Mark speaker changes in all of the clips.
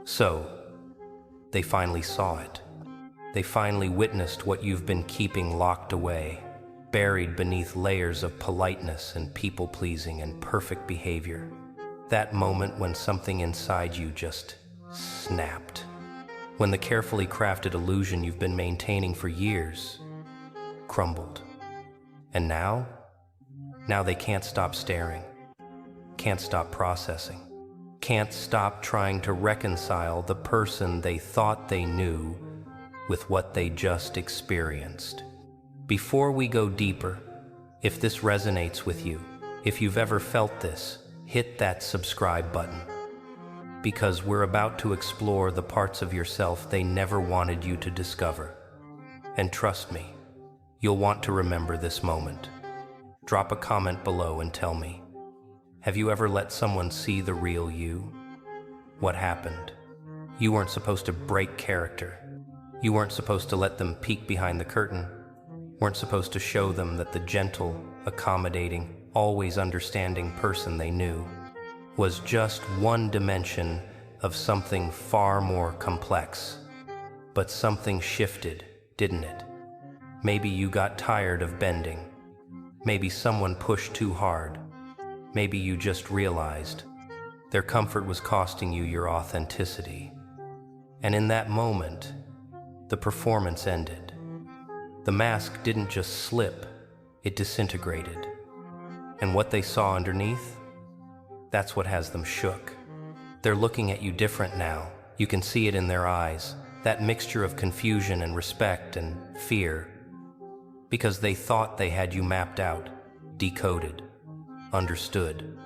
Speaker 1: So, they finally saw it. They finally witnessed what you've been keeping locked away, buried beneath layers of politeness and people-pleasing and perfect behavior. That moment when something inside you just snapped. When the carefully crafted illusion you've been maintaining for years crumbled. And now they can't stop staring, can't stop processing, can't stop trying to reconcile the person they thought they knew with what they just experienced. Before we go deeper, if this resonates with you, if you've ever felt this, hit that subscribe button. Because we're about to explore the parts of yourself they never wanted you to discover. And trust me, you'll want to remember this moment. Drop a comment below and tell me, have you ever let someone see the real you? What happened? You weren't supposed to break character. You weren't supposed to let them peek behind the curtain. Weren't supposed to show them that the gentle, accommodating, always understanding person they knew was just one dimension of something far more complex. But something shifted, didn't it? Maybe you got tired of bending. Maybe someone pushed too hard. Maybe you just realized their comfort was costing you your authenticity. And in that moment, the performance ended. The mask didn't just slip, it disintegrated. And what they saw underneath? That's what has them shook. They're looking at you different now. You can see it in their eyes, that mixture of confusion and respect and fear. Because they thought they had you mapped out, decoded, understood.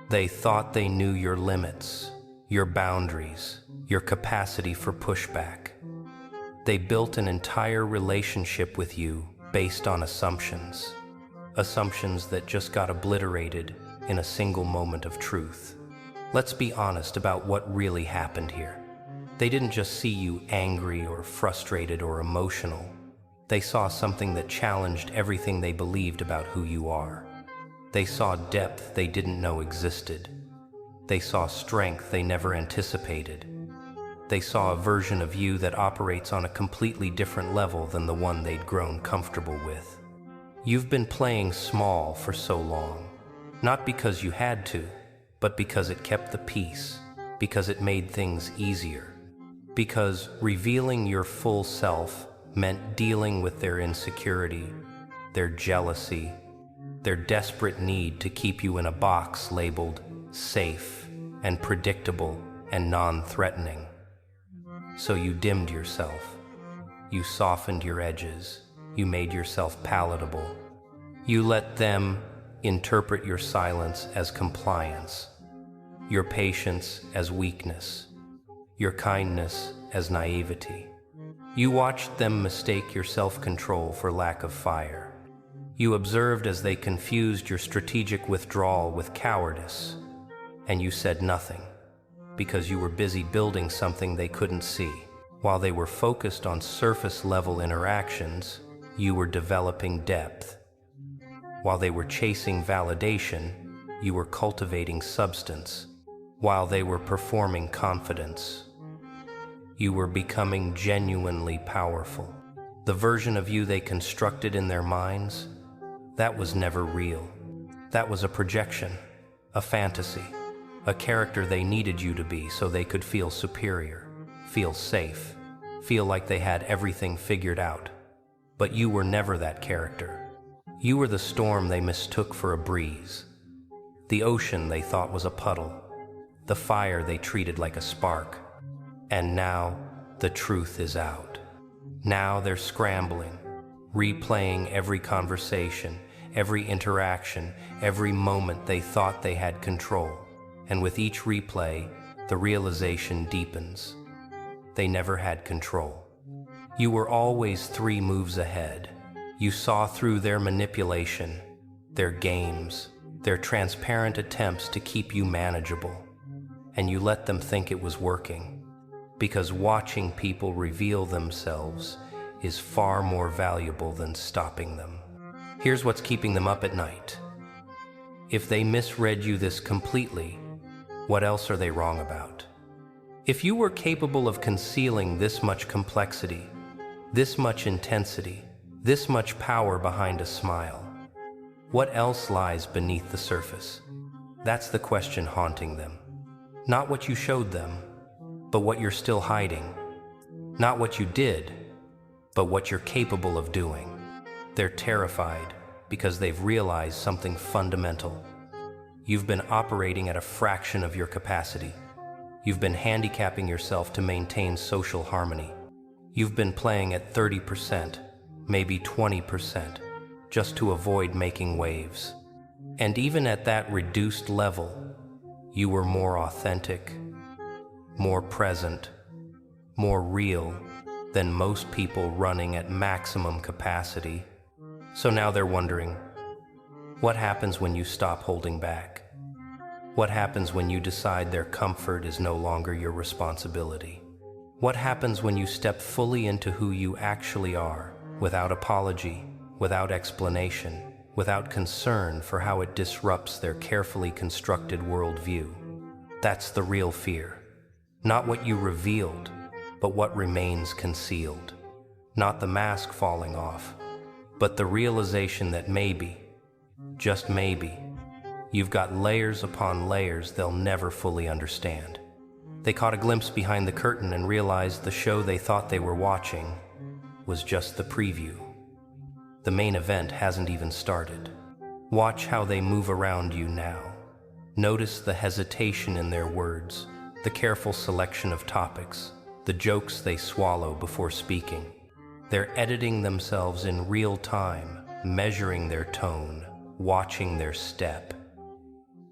Speaker 1: They thought they knew your limits, your boundaries, your capacity for pushback. They built an entire relationship with you based on assumptions. Assumptions that just got obliterated in a single moment of truth. Let's be honest about what really happened here. They didn't just see you angry or frustrated or emotional. They saw something that challenged everything they believed about who you are. They saw depth they didn't know existed. They saw strength they never anticipated. They saw a version of you that operates on a completely different level than the one they'd grown comfortable with. You've been playing small for so long, not because you had to, but because it kept the peace, because it made things easier, because revealing your full self meant dealing with their insecurity, their jealousy, their desperate need to keep you in a box labeled safe and predictable and non-threatening. So you dimmed yourself. You softened your edges. You made yourself palatable. You let them interpret your silence as compliance, your patience as weakness, your kindness as naivety. You watched them mistake your self-control for lack of fire. You observed as they confused your strategic withdrawal with cowardice, and you said nothing, because you were busy building something they couldn't see. While they were focused on surface-level interactions, you were developing depth. While they were chasing validation, you were cultivating substance. While they were performing confidence, you were becoming genuinely powerful. The version of you they constructed in their minds, that was never real. That was a projection, a fantasy, a character they needed you to be so they could feel superior, feel safe, feel like they had everything figured out. But you were never that character. You were the storm they mistook for a breeze, the ocean they thought was a puddle, the fire they treated like a spark. And now, the truth is out. Now they're scrambling, replaying every conversation, every interaction, every moment they thought they had control. And with each replay, the realization deepens. They never had control. You were always 3 moves ahead. You saw through their manipulation, their games, their transparent attempts to keep you manageable. And you let them think it was working. Because watching people reveal themselves is far more valuable than stopping them. Here's what's keeping them up at night. If they misread you this completely, what else are they wrong about? If you were capable of concealing this much complexity, this much intensity, this much power behind a smile, what else lies beneath the surface? That's the question haunting them. Not what you showed them, but what you're still hiding. Not what you did, but what you're capable of doing. They're terrified because they've realized something fundamental. You've been operating at a fraction of your capacity. You've been handicapping yourself to maintain social harmony. You've been playing at 30%, maybe 20%, just to avoid making waves. And even at that reduced level, you were more authentic, more present, more real than most people running at maximum capacity. So now they're wondering, what happens when you stop holding back? What happens when you decide their comfort is no longer your responsibility? What happens when you step fully into who you actually are, without apology, without explanation, without concern for how it disrupts their carefully constructed worldview? That's the real fear. Not what you revealed, but what remains concealed. Not the mask falling off, but the realization that maybe, just maybe, you've got layers upon layers they'll never fully understand. They caught a glimpse behind the curtain and realized the show they thought they were watching was just the preview. The main event hasn't even started. Watch how they move around you now. Notice the hesitation in their words, the careful selection of topics, the jokes they swallow before speaking. They're editing themselves in real time, measuring their tone, watching their step.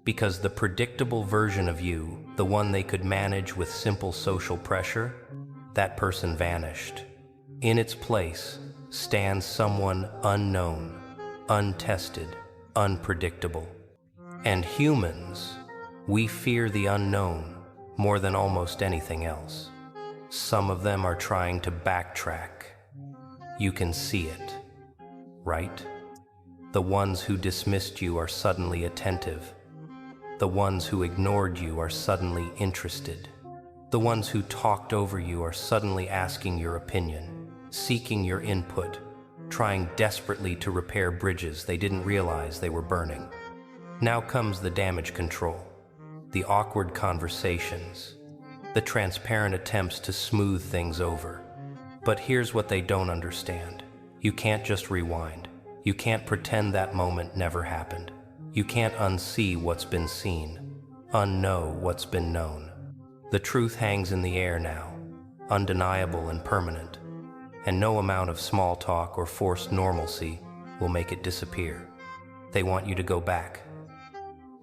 Speaker 1: Because the predictable version of you, the one they could manage with simple social pressure, that person vanished. In its place stands someone unknown, untested, unpredictable. And humans, we fear the unknown more than almost anything else. Some of them are trying to backtrack. You can see it, right? The ones who dismissed you are suddenly attentive. The ones who ignored you are suddenly interested. The ones who talked over you are suddenly asking your opinion, seeking your input, trying desperately to repair bridges they didn't realize they were burning. Now comes the damage control, the awkward conversations, the transparent attempts to smooth things over. But here's what they don't understand. You can't just rewind. You can't pretend that moment never happened. You can't unsee what's been seen, unknow what's been known. The truth hangs in the air now, undeniable and permanent, and no amount of small talk or forced normalcy will make it disappear. They want you to go back.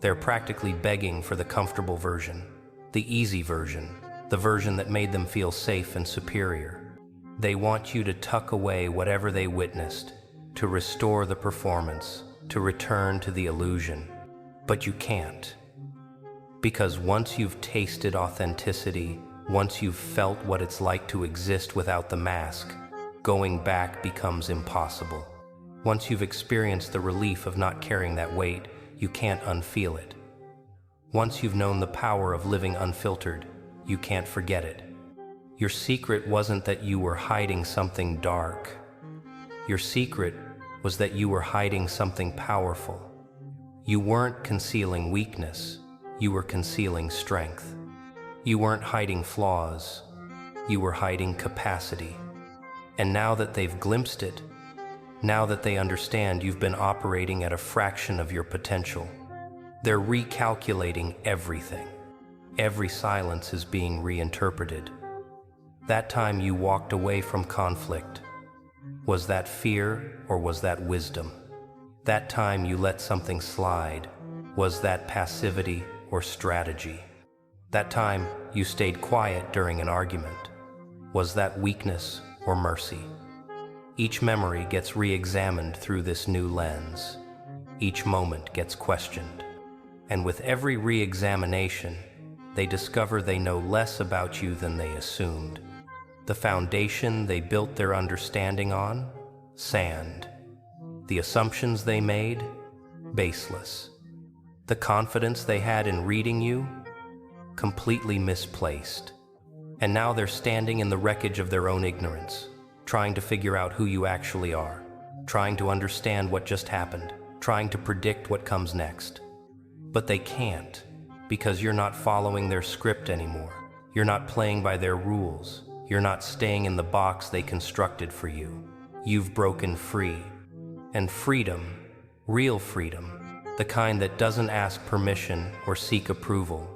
Speaker 1: They're practically begging for the comfortable version, the easy version, the version that made them feel safe and superior. They want you to tuck away whatever they witnessed, to restore the performance, to return to the illusion. But you can't. Because once you've tasted authenticity, once you've felt what it's like to exist without the mask, going back becomes impossible. Once you've experienced the relief of not carrying that weight, you can't unfeel it. Once you've known the power of living unfiltered, you can't forget it. Your secret wasn't that you were hiding something dark. Your secret was that you were hiding something powerful. You weren't concealing weakness, you were concealing strength. You weren't hiding flaws, you were hiding capacity. And now that they've glimpsed it, now that they understand you've been operating at a fraction of your potential, they're recalculating everything. Every silence is being reinterpreted. That time you walked away from conflict, was that fear or was that wisdom? That time you let something slide, was that passivity or strategy? That time you stayed quiet during an argument, was that weakness or mercy? Each memory gets re-examined through this new lens. Each moment gets questioned. And with every re-examination, they discover they know less about you than they assumed. The foundation they built their understanding on? Sand. The assumptions they made? Baseless. The confidence they had in reading you? Completely misplaced. And now they're standing in the wreckage of their own ignorance, trying to figure out who you actually are, trying to understand what just happened, trying to predict what comes next. But they can't, because you're not following their script anymore. You're not playing by their rules. You're not staying in the box they constructed for you. You've broken free. And freedom, real freedom, the kind that doesn't ask permission or seek approval,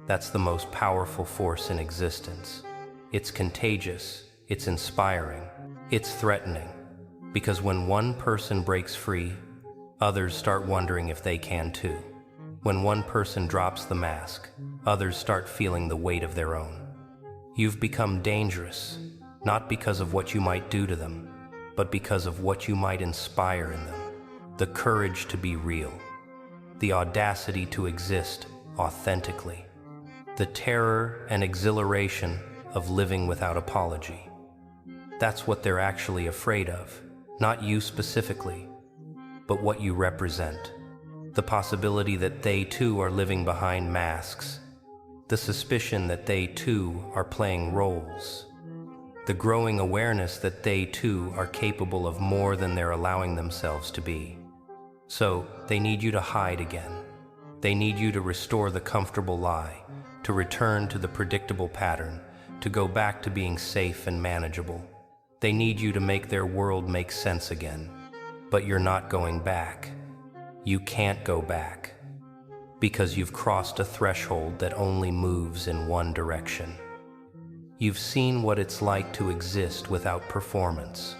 Speaker 1: that's the most powerful force in existence. It's contagious, it's inspiring, it's threatening. Because when one person breaks free, others start wondering if they can too. When one person drops the mask, others start feeling the weight of their own. You've become dangerous, not because of what you might do to them, but because of what you might inspire in them. The courage to be real, the audacity to exist authentically, the terror and exhilaration of living without apology. That's what they're actually afraid of, not you specifically, but what you represent. The possibility that they too are living behind masks, the suspicion that they too are playing roles, the growing awareness that they too are capable of more than they're allowing themselves to be. So they need you to hide again. They need you to restore the comfortable lie, to return to the predictable pattern, to go back to being safe and manageable. They need you to make their world make sense again. But you're not going back. You can't go back, because you've crossed a threshold that only moves in one direction. You've seen what it's like to exist without performance,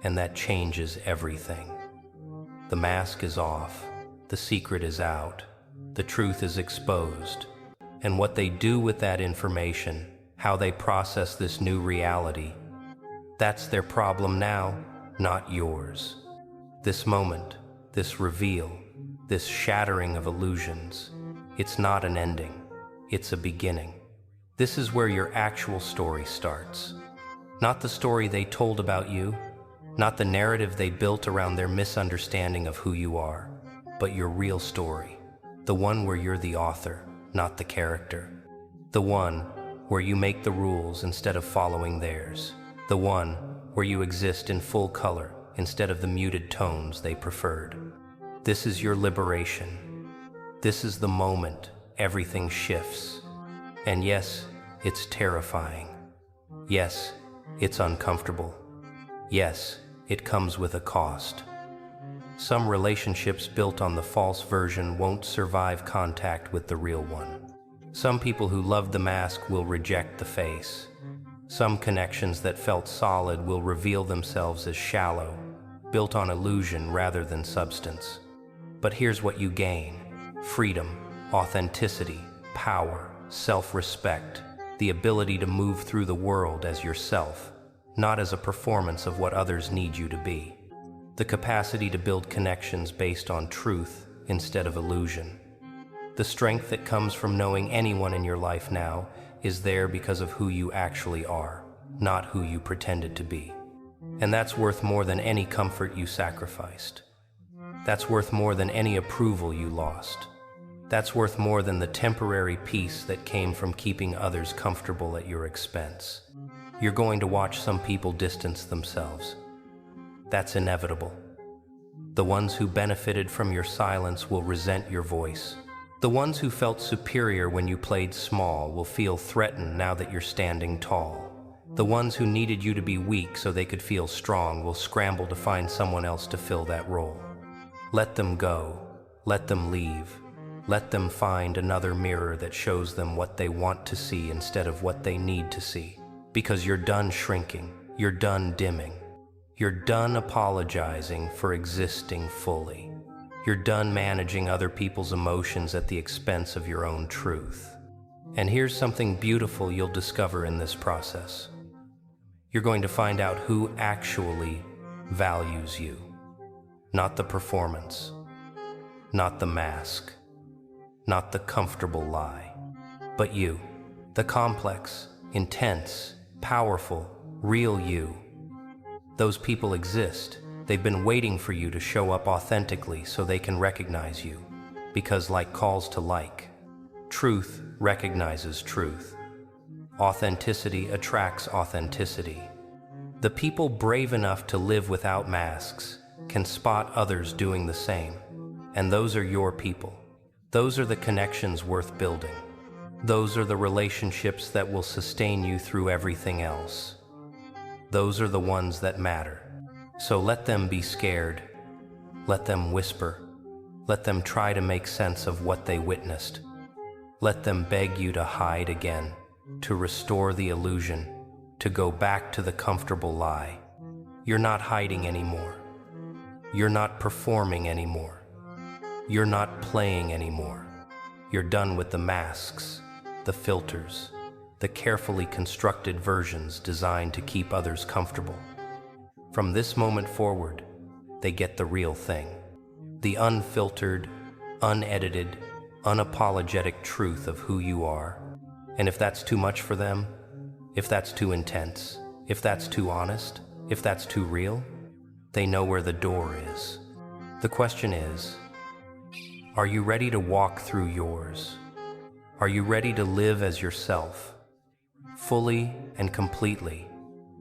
Speaker 1: and that changes everything. The mask is off, the secret is out, the truth is exposed, and what they do with that information, how they process this new reality, that's their problem now, not yours. This moment, this reveal, this shattering of illusions, it's not an ending, it's a beginning. This is where your actual story starts. Not the story they told about you, not the narrative they built around their misunderstanding of who you are, but your real story, the one where you're the author, not the character. The one where you make the rules instead of following theirs. The one where you exist in full color instead of the muted tones they preferred. This is your liberation. This is the moment everything shifts. And yes, it's terrifying. Yes, it's uncomfortable. Yes, it comes with a cost. Some relationships built on the false version won't survive contact with the real one. Some people who loved the mask will reject the face. Some connections that felt solid will reveal themselves as shallow, built on illusion rather than substance. But here's what you gain: freedom, authenticity, power, self-respect, the ability to move through the world as yourself, not as a performance of what others need you to be. The capacity to build connections based on truth instead of illusion. The strength that comes from knowing anyone in your life now is there because of who you actually are, not who you pretended to be. And that's worth more than any comfort you sacrificed. That's worth more than any approval you lost. That's worth more than the temporary peace that came from keeping others comfortable at your expense. You're going to watch some people distance themselves. That's inevitable. The ones who benefited from your silence will resent your voice. The ones who felt superior when you played small will feel threatened now that you're standing tall. The ones who needed you to be weak so they could feel strong will scramble to find someone else to fill that role. Let them go. Let them leave. Let them find another mirror that shows them what they want to see instead of what they need to see. Because you're done shrinking. You're done dimming. You're done apologizing for existing fully. You're done managing other people's emotions at the expense of your own truth. And here's something beautiful you'll discover in this process. You're going to find out who actually values you. Not the performance. Not the mask. Not the comfortable lie. But you. The complex, intense, powerful, real you. Those people exist. They've been waiting for you to show up authentically so they can recognize you. Because like calls to like, truth recognizes truth. Authenticity attracts authenticity. The people brave enough to live without masks can spot others doing the same. And those are your people. Those are the connections worth building. Those are the relationships that will sustain you through everything else. Those are the ones that matter. So let them be scared. Let them whisper. Let them try to make sense of what they witnessed. Let them beg you to hide again, to restore the illusion, to go back to the comfortable lie. You're not hiding anymore. You're not performing anymore. You're not playing anymore. You're done with the masks, the filters, the carefully constructed versions designed to keep others comfortable. From this moment forward, they get the real thing. The unfiltered, unedited, unapologetic truth of who you are. And if that's too much for them, if that's too intense, if that's too honest, if that's too real, they know where the door is. The question is, are you ready to walk through yours? Are you ready to live as yourself, fully and completely,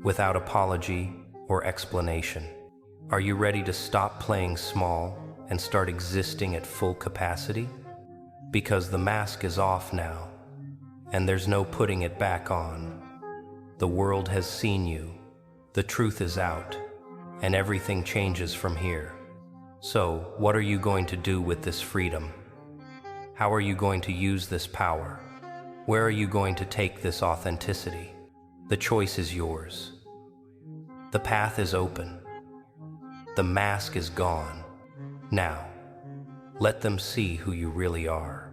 Speaker 1: without apology or explanation? Are you ready to stop playing small and start existing at full capacity? Because the mask is off now, and there's no putting it back on. The world has seen you, the truth is out, and everything changes from here. So, what are you going to do with this freedom? How are you going to use this power? Where are you going to take this authenticity? The choice is yours. The path is open. The mask is gone. Now, let them see who you really are.